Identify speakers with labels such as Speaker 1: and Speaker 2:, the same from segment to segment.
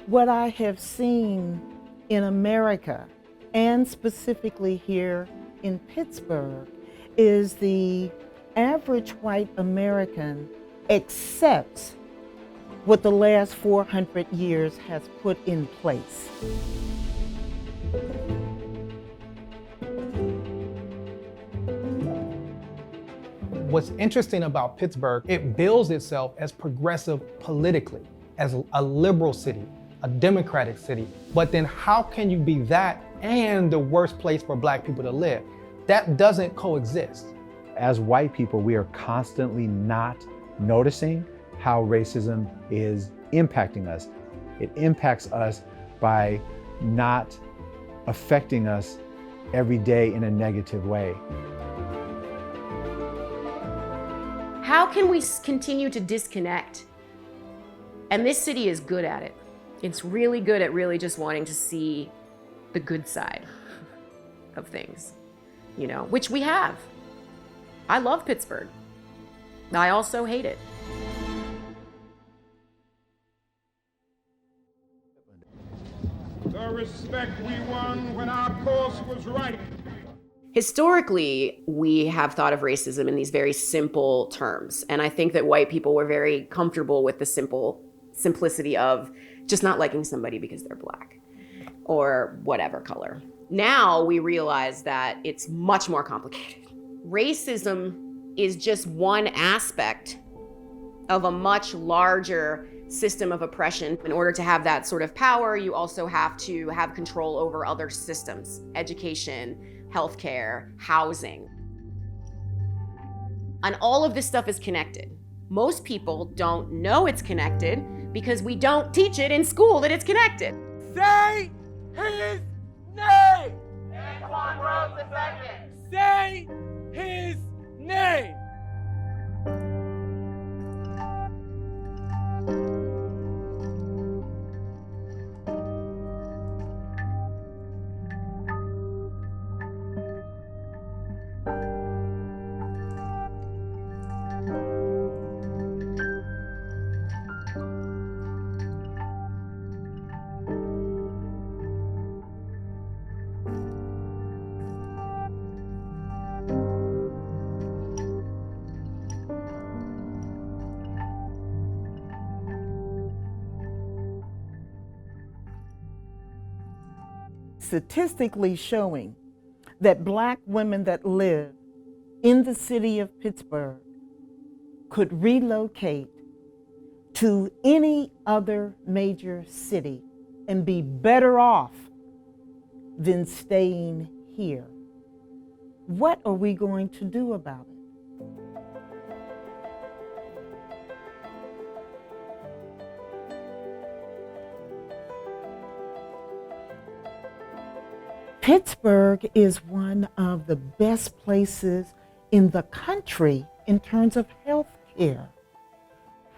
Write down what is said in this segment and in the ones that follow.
Speaker 1: What I have seen in America, and specifically here in Pittsburgh, is the average white American accepts what the last 400 years has put in place.
Speaker 2: What's interesting about Pittsburgh, it bills itself as progressive politically, as a liberal city, a democratic city. But then how can you be that and the worst place for Black people to live? That doesn't coexist.
Speaker 3: As white people, we are constantly not noticing how racism is impacting us. It impacts us by not affecting us every day in a negative way.
Speaker 4: How can we continue to disconnect? And this city is good at it. It's really good at really just wanting to see the good side of things, you know, which we have. I love Pittsburgh. I also hate it.
Speaker 5: The respect we won when our course was right.
Speaker 4: Historically, we have thought of racism in these very simple terms. And I think that white people were very comfortable with the simplicity of just not liking somebody because they're Black or whatever color. Now we realize that it's much more complicated. Racism is just one aspect of a much larger system of oppression. In order to have that sort of power, you also have to have control over other systems, education, healthcare, housing. And all of this stuff is connected. Most people don't know it's connected because we don't teach it in school that it's connected.
Speaker 6: Say his name!
Speaker 7: Antoine Rose II!
Speaker 6: Say his name!
Speaker 1: Statistically showing that Black women that live in the city of Pittsburgh could relocate to any other major city and be better off than staying here. What are we going to do about it? Pittsburgh is one of the best places in the country in terms of health care.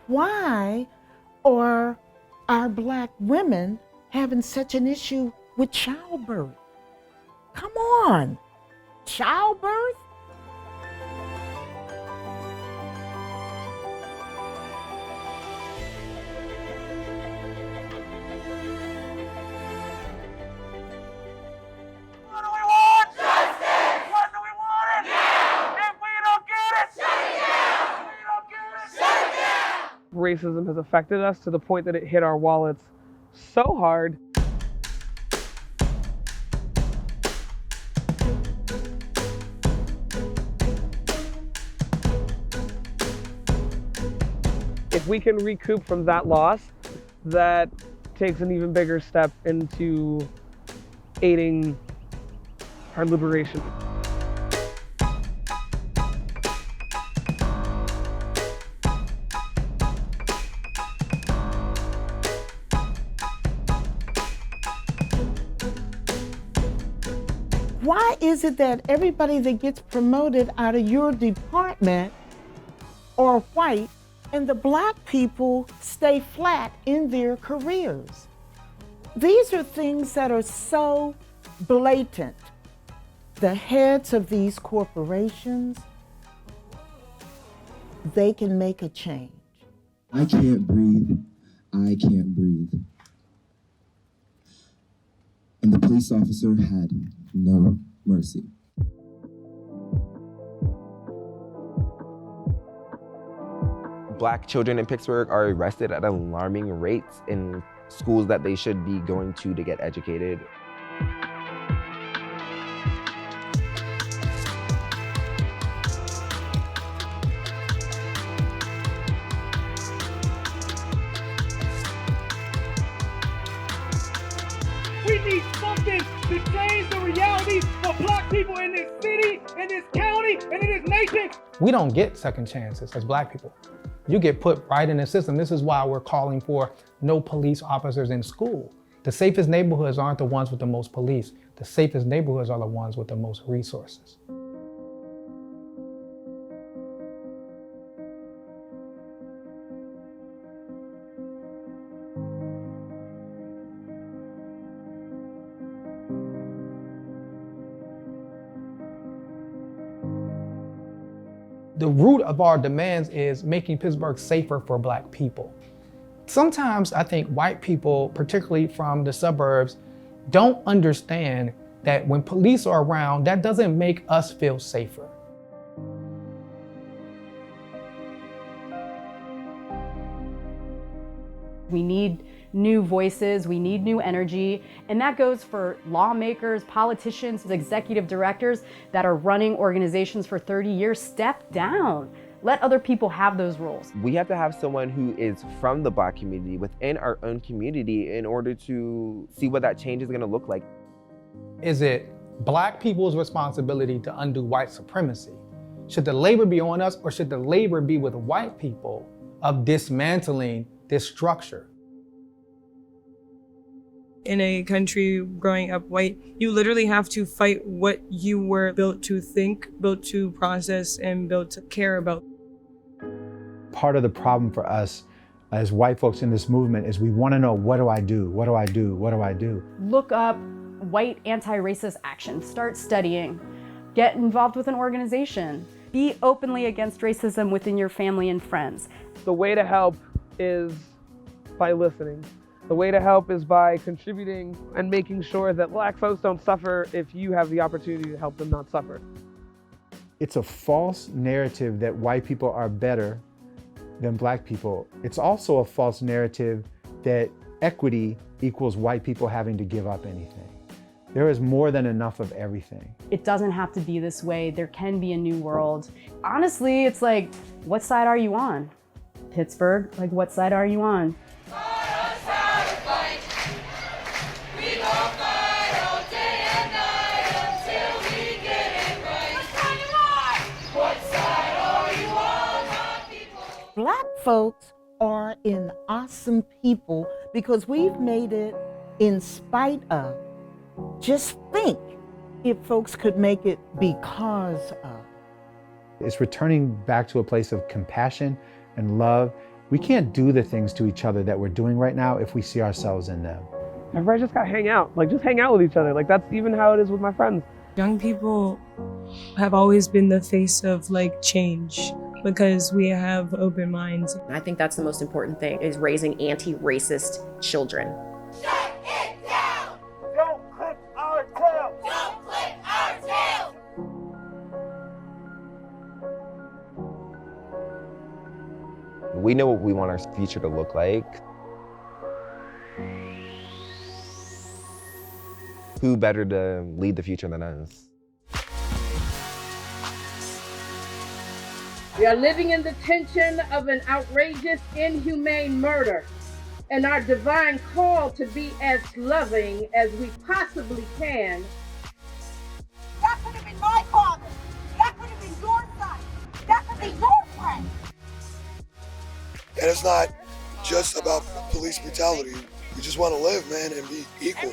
Speaker 1: Why are our Black women having such an issue with childbirth? Come on, childbirth?
Speaker 8: Racism has affected us to the point that it hit our wallets so hard. If we can recoup from that loss, that takes an even bigger step into aiding our liberation.
Speaker 1: Why is it that everybody that gets promoted out of your department are white and the Black people stay flat in their careers? These are things that are so blatant. The heads of these corporations they can make a change.
Speaker 9: I can't breathe. I can't breathe. And the police officer had no mercy.
Speaker 10: Black children in Pittsburgh are arrested at alarming rates in schools that they should be going to get educated.
Speaker 6: We need something to change the reality for Black people in this city, in this county, and in this nation.
Speaker 2: We don't get second chances as Black people. You get put right in the system. This is why we're calling for no police officers in school. The safest neighborhoods aren't the ones with the most police. The safest neighborhoods are the ones with the most resources. The root of our demands is making Pittsburgh safer for Black people. Sometimes I think white people, particularly from the suburbs, don't understand that when police are around, that doesn't make us feel safer.
Speaker 11: We need new voices, we need new energy, and that goes for lawmakers, politicians, executive directors that are running organizations for 30 years. Step down. Let other people have those roles.
Speaker 10: We have to have someone who is from the Black community within our own community in order to see what that change is going to look like.
Speaker 2: Is it Black people's responsibility to undo white supremacy? Should the labor be on us, or should the labor be with white people of dismantling this structure?
Speaker 12: In a country growing up white, you literally have to fight what you were built to think, built to process, and built to care about.
Speaker 3: Part of the problem for us as white folks in this movement is we want to know, what do I do? What do I do? What do I do?
Speaker 11: Look up white anti-racist action. Start studying. Get involved with an organization. Be openly against racism within your family and friends.
Speaker 8: The way to help is by listening. The way to help is by contributing and making sure that Black folks don't suffer if you have the opportunity to help them not suffer.
Speaker 3: It's a false narrative that white people are better than Black people. It's also a false narrative that equity equals white people having to give up anything. There is more than enough of everything.
Speaker 11: It doesn't have to be this way. There can be a new world. Honestly, it's like, what side are you on? Pittsburgh, like, what side are you on?
Speaker 1: Black folks are an awesome people because we've made it in spite of. Just think if folks could make it because of.
Speaker 3: It's returning back to a place of compassion and love. We can't do the things to each other that we're doing right now if we see ourselves in them.
Speaker 8: Everybody just gotta hang out. Like, just hang out with each other. Like, that's even how it is with my friends.
Speaker 12: Young people have always been the face of like change because we have open minds.
Speaker 4: I think that's the most important thing, is raising anti-racist children.
Speaker 6: Shut it down! Don't click our tail! Don't click our tail!
Speaker 10: We know what we want our future to look like. Who better to lead the future than us?
Speaker 13: We are living in the tension of an outrageous, inhumane murder, and our divine call to be as loving as we possibly can.
Speaker 7: That could have been my father. That could have been your son. That could be your friend.
Speaker 14: And it's not just about police brutality. We just want to live, man, and be equal.